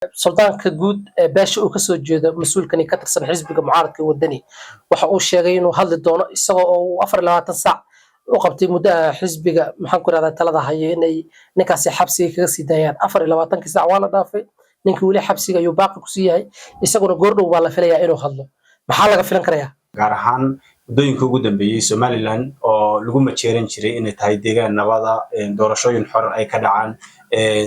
suldaanka guud ee beesha uu kasoo jeedo mas-uulkani ka tirsan xisbiga mucaaradka wadani waxa uu sheegay inuu hadli doono isagoo oo 24 saac u qabtay muddo xisbiga maxaan ku radaa talada hayo inay ninkaasi xabsiga kaga sii daayaan 24 saac waa la dhaafay ninkii wali xabsiga ayuu baaqi ku sii yahay isaguna goordhow waa la filayaa inuu hadlo maxaa laga filan karayaa gaar ahaan waddooyinka ugu dambeeyay Somaliland oo lagu majeeran jiray inay tahay deegaan nabada doorashooyin xor ay ka dhacaan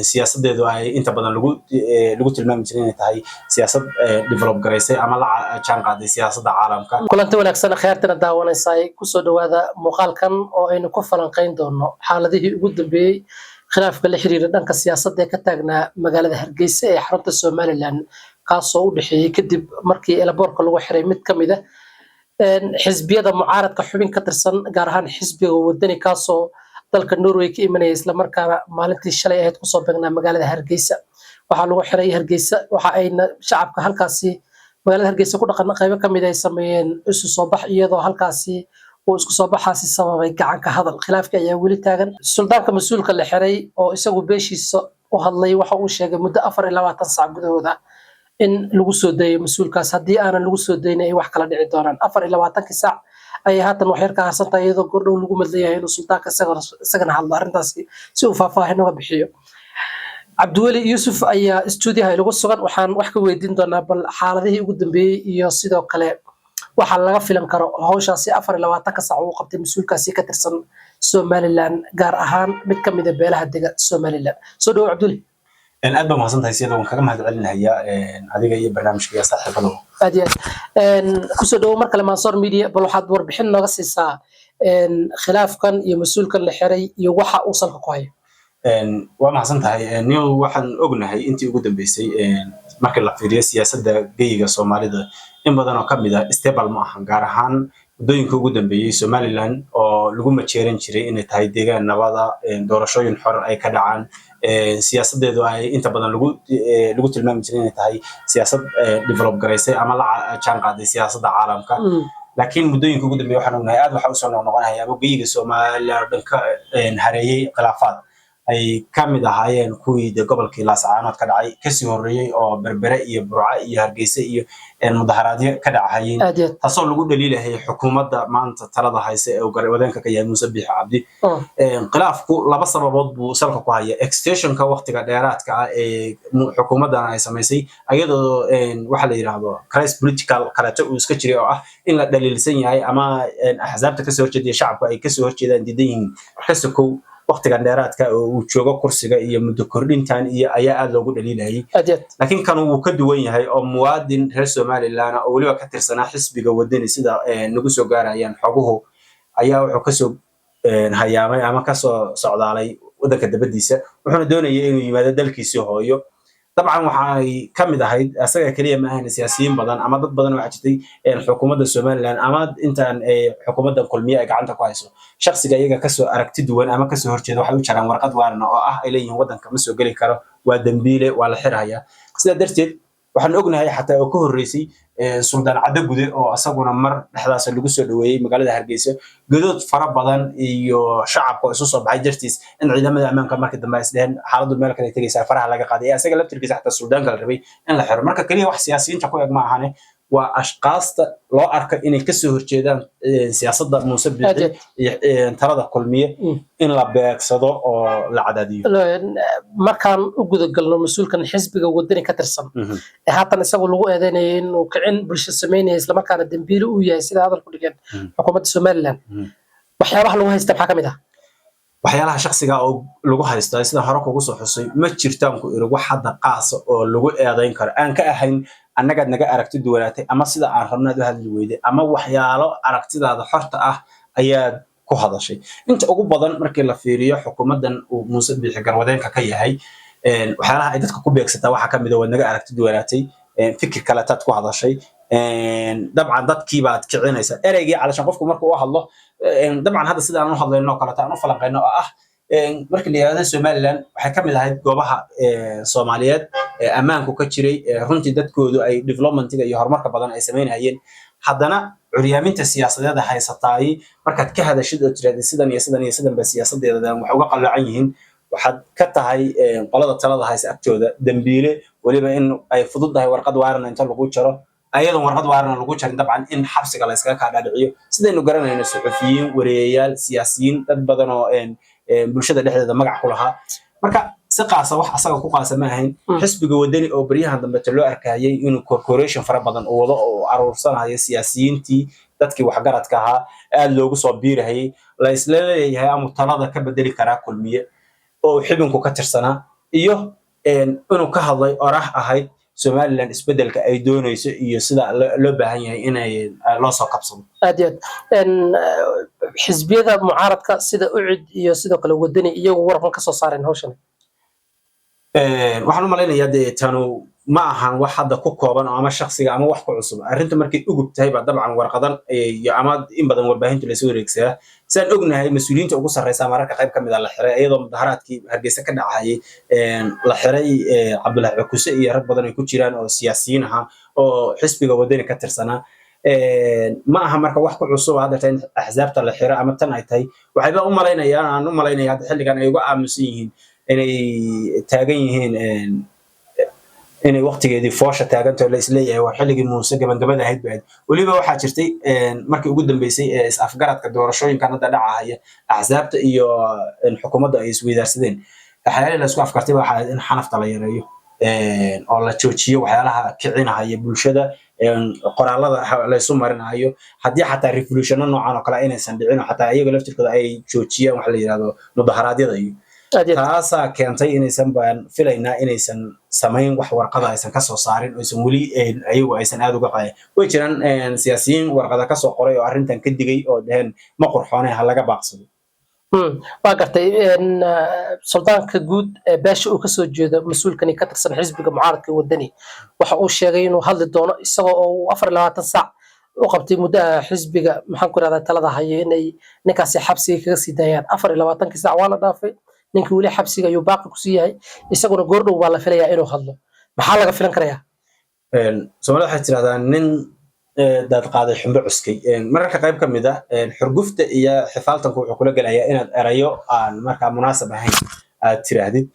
siyaasadeedu ay inta badan lagu tilmaami jiray inay tahay siyaasad develop gareysay ama la jaan qaaday siyaasadda caalamka kulanti wanaagsan khayartana daawanaysay ku soo dhawaada muuqaalkan oo aynu ku falanqeyn doono xaaladihii ugu dambeeyay khilaafka la xiriira dhanka siyaasadda ee ka taagnaa magaalada Hargeysa ee xarunta Somaliland kaasoo u dhaxeeyay kadib markii elaboorka lagu xiray mid kamid ah xisbiyada mucaaradka xubin ka tirsan gaar ahaan xisbiga wadani kaasoo dalka Norway ka imanayay isla markaana maalintii shalay ahayd ku soo beegnaa magaalada Hargeysa waxa lagu xiray Hargeysa waxa ayna shacabka halkaasi magaalada Hargeysa ku dhaqan qaybo kamid ay sameeyeen isu soo bax iyadoo halkaasi uu isku soo baxaasi sababay gacan ka hadal khilaafka ayaa weli taagan suldaanka mas'uulka la xiray oo isagu beeshiisa u hadlay waxa uu sheegay muddo 24 saac gudahooda in lagu soo dayo mas'uulkaas hadii aanan lagu soo daynay ay wax kala dhici doonaan 24 saac ay haatan wax yar ka harsantahay iyadoo goordhow lagu madleeyahay inuu suldaanka isagana hadlo arrintaasi si uu faahfaahin uga bixiyo Cabdiweli Yuusuf ayaa stuudiyaha lagu sugan waxaan wax ka weydiin doonaa bal xaaladihii ugu dambeeyay iyo sidoo kale waxa laga filan karo hawshaasi 24 saac uu qabtay mas'uulkaasi ka tirsan Somaliland gaar ahaan mid kamid ah beelaha dega Somaliland soo dhaw Cabdiweli aad baan mahadsantahay sida uu kaga mahadcelinayaa adiga iyo barnaamijka saaxiibada aad ku soo dhaw markale Mansoor Media bal waxaad warbixin nooga siisaa khilaafkan iyo mas'uulkan la xiray iyo waxa uu salka ku hayo waa mahadsantahay niyow waxaan ognahay intii ugu dambeysay markii la fiiriyo siyaasadda geyiga Soomaalida in badan oo kamid ah stable ma ahan gaar ahaan waddooyinka ugu dambeeyay Somaliland oo lagu majeeran jiray inay tahay deegaan nabada doorashooyin xor ay ka dhacaan siyaasadeedu ay inta badan lagu tilmaami jiray inay tahay siyaasad develop gareysay ama la jaan qaaday siyaasadda caalamka laakiin muddooyinka ugu dambeeyay waxaan ognahay aad waxa u soo noqnoqonaya geyiga Somaliland dhanka hareeyay khilaafaad ay kamid ahaayeen kuwii gobolkii Laascaanood ka dhacay kasii horeeyay oo Berbere iyo Burco iyo Hargeysa iyo mudaharaadyo ka dhacayeen taasoo lagu dhaliilahay xukuumadda maanta talada haysa ee waddanka ka yahay Muuse Biixi Cabdi khilaafku laba sababood buu salka ku haya extensionka waqtiga dheeraadka ah ee xukuumaddan ay sameysay ayadoo waxa la yiraahdo crisis political karato uu iska jiray oo ah in la dhaliilsan yahay ama axsaabta ka soo horjeedaya shacabka ay ka soo horjeedaan diidan yihiin kasakow waqtiga dheeraadka uu joogo kursiga iyo muddo kordhintan iyo ayaa aad loogu dhaliilayay laakiin kan uu ka duwan yahay oo muwaadin reer Somaliland oo waliba ka tirsanaa xisbiga wadani sida nagu soo gaarayaan xoguhu ayaa wuxuu ka soo hayaamay ama ka soo socdaalay waddanka dabadiisa wuxuuna doonayay inuu yimaado dalkiisa hooyo طبعا waxay kamid ahayd asaga kaliya ma ahayn siyaasiyiin badan ama dad badan oo ajitay xukuumadda Somaliland ama intaan xukuumadda kulmiye ay gacanta ku hayso shakhsiga iyaga ka soo aragti duwan ama ka soo horjeeda waxay u jaraan warqad waarna oo ah ay leeyihiin waddanka ma soo gali karo waa dambiile waa la xirayaa sida darteed waxaan ognahay xataa oo ka horeysay suldaan Cadde Gude oo asaguna mar dhexdaas lagu soo dhaweeyay magaalada Hargeysa godood fara badan iyo shacabka isu soo baxay jirtiis in ciidamada ammaanka markii dambe ay isdheen xaaladdu meel kale tagaysaa faraha laga qaaday asaga laftirkiisa xataa suldaanka la rabay in la xiro marka kaliya wax siyaasiyiinta ku eeg ma ahane waa ashqaasta loo arko inay ka soo horjeedaan siyaasadda Muuse Biixi iyo talada kulmiye in la beegsado oo la cadaadiyo markaan u guda galno mas'uulkan xisbiga wadani ka tirsan haatan isagu lagu eedeynay inuu kicin bulshada sameynaya isla markaana dambiile uu yahay sida hadalku dhigeen xukuumadda Somaliland waxyaabaha lagu haysta maxaa kamid ah waxyaalaha shakhsiga oo lagu haysto sida hore kugu soo xusay ma jirtaan ku irigu hadda qaas oo lagu eedeyn karo aan ka ahayn annaga naga aragti duwanaatay ama sida aan rabnaa u hadli weyday ama waxyaalo aragtidaada xorta ah ayaa ku hadashay inta ugu badan markii la fiiriyo xukuumaddan uu Muuse Biixi garwadeenka ka yahay waxyaalaha ay dadka ku beegsataa waxa kamid ah naga aragti duwanaatay fikir kale taad ku hadashay dabcan dadkii baad kicinaysa ereygii calashan qofku markuu u hadlo dabcan hadda sida aan u hadlayno kale taan u falanqeyno oo ah markii la yiraahdo Somaliland waxay kamid ahayd goobaha Soomaaliyeed ammaanku ka jiray runtii dadkoodu ay developmentiga iyo horumarka badan ay sameynayeen haddana curyaaminta siyaasadeed haysataay markaad ka hadashid oo tiraahdo sidan iyo sidan iyo sidan ba siyaasadeeda wax uga qaloocan yihiin waxaad ka tahay qolada talada haysa agtooda dambiile waliba in ay fududahay warqad waarana inta lagu jaro ayadoon warqad waarana lagu jarin dabcan in xabsiga la iskaga kaadhiciyo sidaynu garanayno suxufiyiin wareeyayaal siyaasiyiin dad badan oo bulshada dhexdeeda magac ku lahaa marka si qaasa wax asaga ku qaasa ma ahayn xisbiga wadani oo baryahan dambe loo arkayay inuu corporation fara badan uu wado oo aruursanayo siyaasiyiintii dadkii waxgaradka ahaa aad loogu soo biirayay la isla leeyahay ama talada ka bedeli karaa kulmiye oo xibinku ka tirsanaa iyo inuu ka hadlay oraah ahayd Somaliland isbedelka ay doonayso iyo sida loo baahan yahay inay loo soo qabsado aad iyo aad xisbiyada mucaaradka sida ucid iyo sidoo kale wadani iyagu warqan ka soo saareen hawshan waxaan u malaynayaa tanu ma ahan wax hadda ku kooban ama shakhsiga ama wax ku cusub arrinta markay ugub tahay ba dabcan warqadan iyo ama in badan warbaahintu la soo wareegsadaa saan ognahay mas'uuliyiinta ugu sarreysa mararka qayb kamid ah la xiray iyadoo mudaharaadkii Hargeysa ka dhacayay la xiray Cabdullaahi Cukuse iyo rag badan ay ku jiraan oo siyaasiyiin ah oo xisbiga wadani ka tirsanaa ma aha marka wax ku cusub hadda tan axsaabta la xiray ama tan ay tahay waxayba u malaynayaa hadda xilligan ay uga aamusan yihiin inay taagan yihiin inay waqtigeedii foosha taaganto la isleeyahay waa xilligii muuse gabagabada ahayd baad waliba waxaa jirtay markii ugu dambeysay is afgaradka doorashooyinkan hadda dhacaya axsaabta iyo xukuumadda ay isweydaarsadeen waxyaalaha la isku afkartay waxa in xanafta la yareeyo oo la joojiyo waxyaalaha kicinaya bulshada qoraalada la isu marinayo haddii xataa revolution noocan oo kale inaysan dhicin xataa iyaga laftirkooda ay joojiyaan wax la yiraahdo mudaharaadyada iyo taasaa keentay inaysan baan filaynaa inaysan samayn wax warqada aysan ka soo saarin oo aysan weli ayagu aysan aad uga qaadin way jiraan siyaasiyiin warqada ka soo qoray oo arrintan ka digay oo dhaheen ma qurxoonay ha laga baaqsado waa gartay suldaanka guud beesha uu ka soo jeedo mas'uulkani ka tirsan xisbiga mucaaradka wadani waxa uu sheegay inuu hadli doono isagoo oo 24 saac u qabtay muddo xisbiga maxaan ku raadaa talada hayo inay ninkaasi xabsiga kaga sii daayaan 24 saac waa la dhaafay ninkii wali xabsiga ayuu baaqi ku sii yahay isaguna goordhow baa la filayaa inuu hadlo maxaa laga filan karayaa Soomaalida waxay tiraahdaa nin dad qaaday xumbo cuskay mararka qayb ka mid ah xurgufta iyo xifaaltanku wuxuu kula galayaa inaad erayo aan markaa munaasab ahayn aad tiraahdid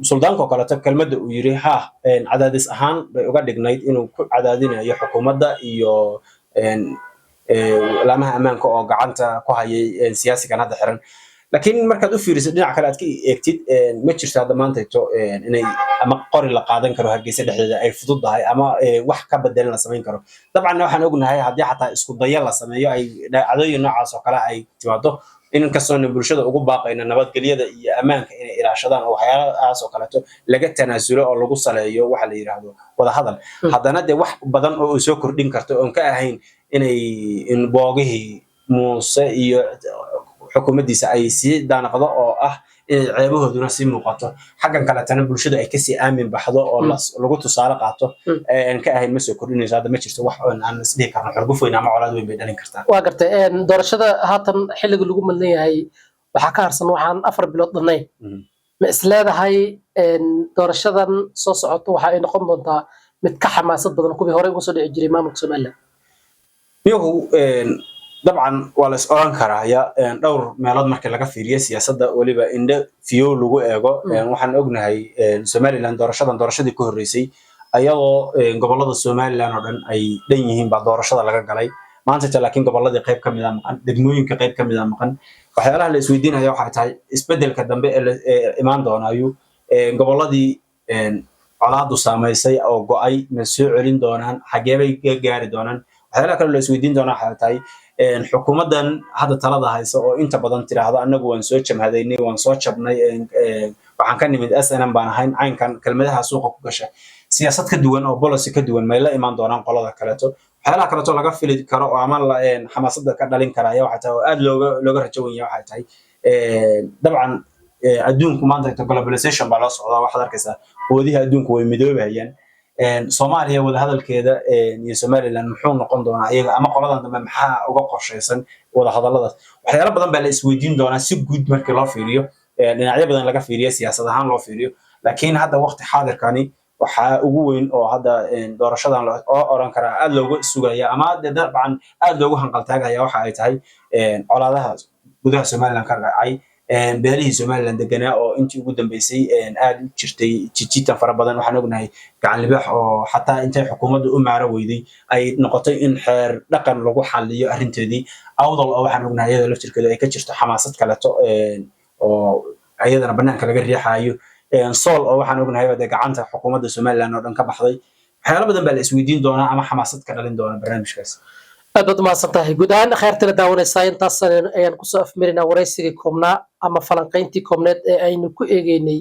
suldaanka kale kelmadda uu yiri ha cadaadis ahaan bay uga dhignayd inuu ku cadaadinayo xukuumadda iyo laamaha ammaanka oo gacanta ku hayay siyaasigan hadda xiran laakiin markaad u fiiriso dhinac kale aad ka eegtid ma jirto hadda maantayto inay ama qori la qaadan karo Hargeysa dhexdeeda ay fududahay ama wax ka bedelan la samayn karo dabcan waxaan ognahay haddii xataa isku daya la sameeyo ay dhacdooyin noocaas oo kale ay timaado in kastoo bulshada ugu baaqayna nabadgelyada iyo ammaanka inay ilaashadaan oo waxyaalahaas oo kaleeto laga tanaasulo oo lagu saleeyo waxa la yiraahdo wada hadal haddana wax badan oo soo kordhin karto oo ka ahayn inay in boogihii muuse iyo xukuumaddiisa ay sii daanaqdo oo ah in ceebahooduna sii muuqato xaggan kale tan bulshada ay ka sii aamin baxdo oo lagu tusaale qaato aan ka ahayn ma soo kordhinayso hadda ma jirto wax aan isdhihi karno xurguf weyn ama colaad weyn bay dhalin kartaa waa gartay doorashada haatan xilliga lagu madlan yahay waxaa ka harsan waxaan 4 bilood dhannayn ma isleedahay doorashadan soo socoto waxa ay noqon doontaa mid ka xamaasad badan kuwii hore uga soo dhici jiray maamulka Soomaaliland dabcan waa la is oran karaa dhowr meelood markii laga fiiriyo siyaasadda waliba indho fiyo lagu eego waxaan ognahay Somaliland doorashadii ku horeysay ayadoo gobolada Somaliland oo dhan ay dhan yihiin ba doorashada laga galay maanta laakiin goboladii qayb kamid ah maqan degmooyinka qayb kamid ah maqan waxyaalaha la isweydiinayo waxa tahay isbedelka dambe ee imaan doonayo goboladii colaadu saameysay oo go'ay ma soo celin doonaan xagee bay gaari doonaan waxyaalaha kale la isweydiin doonaa waxa tahay xukuumadan hadda talada hayso oo inta badan tiraahdo anagu waan soo jamhadaynay waan soo jabnay waxaan ka nimid SNM baan ahayn caynkan kelmadaha suuqa ku gasha siyaasad ka duwan oo policy ka duwan ma la imaan doonaan qolada kaleeto waxyaalaha kaleeto laga fili karo oo ama xamaasadda ka dhalin karaya waxa tahay aad looga rajo weyn yahay waxa tahay dabcan adduunku maanta globalization baa loo socdaa waxaad arkaysaa qoodihi adduunku way midoobayaan Soomaaliya wada hadalkeeda iyo Somaliland muxuu noqon doonaa iyaga ama qoladan dambe maxaa uga qorsheysan wada hadalladaas waxyaalo badan baa la isweydiin doonaa si guud markii loo fiiriyo dhinacyo badan laga fiiriyo siyaasad ahaan loo fiiriyo laakiin hadda waqti xaadirkani waxa ugu weyn oo hadda doorashadan oo oran kara aad loogu sugaya ama dabcan aad loogu hanqaltaagaya waxa ay tahay colaadaha gudaha Somaliland ka dhacay beelihii Somaliland deganaa oo intii ugu dambeysay aad u jirtay jijitan fara badan waxaan ognahay gacan libaax oo xataa intay xukuumaddu u maara weyday ay noqotay in xeer dhaqan lagu xalliyo arrinteedii awdal oo waxaan ognahay iyada laftirkeedu ay ka jirto xamaasad kaleeto oo ayadana banaanka laga riixayo sool oo waxaan ognahay gacanta xukuumadda Somaliland oo dhan ka baxday waxyaalo badan baa la isweydiin doonaa ama xamaasad ka dhalin doona barnaamijkaas aad baad mahadsantahay guud ahaan khayrta la daawanaysaa intaas ayaan kusoo afmarinaa waraysigii koobnaa ama falanqayntii koobneed ee aynu ku eegeynay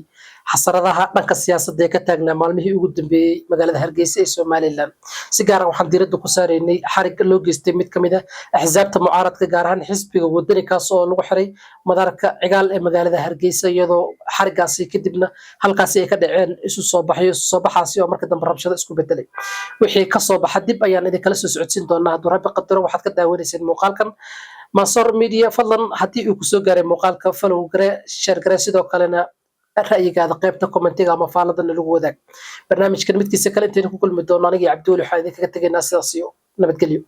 xasaradaha dhanka siyaasadda ee ka taagnaa maalmihii ugu dambeeyey magaalada Hargeysa ee Somaliland si gaar ah waxaan diiradda ku saaraynay xarig loo geystay mid kamid ah axsaabta mucaaradka gaar ahaan xisbiga wadani kaas oo lagu xiray madaarka cigaal ee magaalada Hargeysa iyadoo xarigaasi kadibna halkaasi ay ka dhaceen isu soo baxaasi oo marka dambe rabshado isku bedelay wixii ka soo baxa dib ayaan idin kala soo socodsiin doonaa hadduu rabbi qadaro waxaad ka daawanayseen muuqaalkan Mansoor Media fadlan haddii uu ku soo gaaray muuqaalka follow gare share gare sidoo kalena ra'yigaada qaybta commentiga ama faalada lagu wadaag barnaamijkan midkiisa kale intaanu ku kulmi doono aniga Cabduul waxaan idin kaga tageynaa sidaas iyo nabadgelyo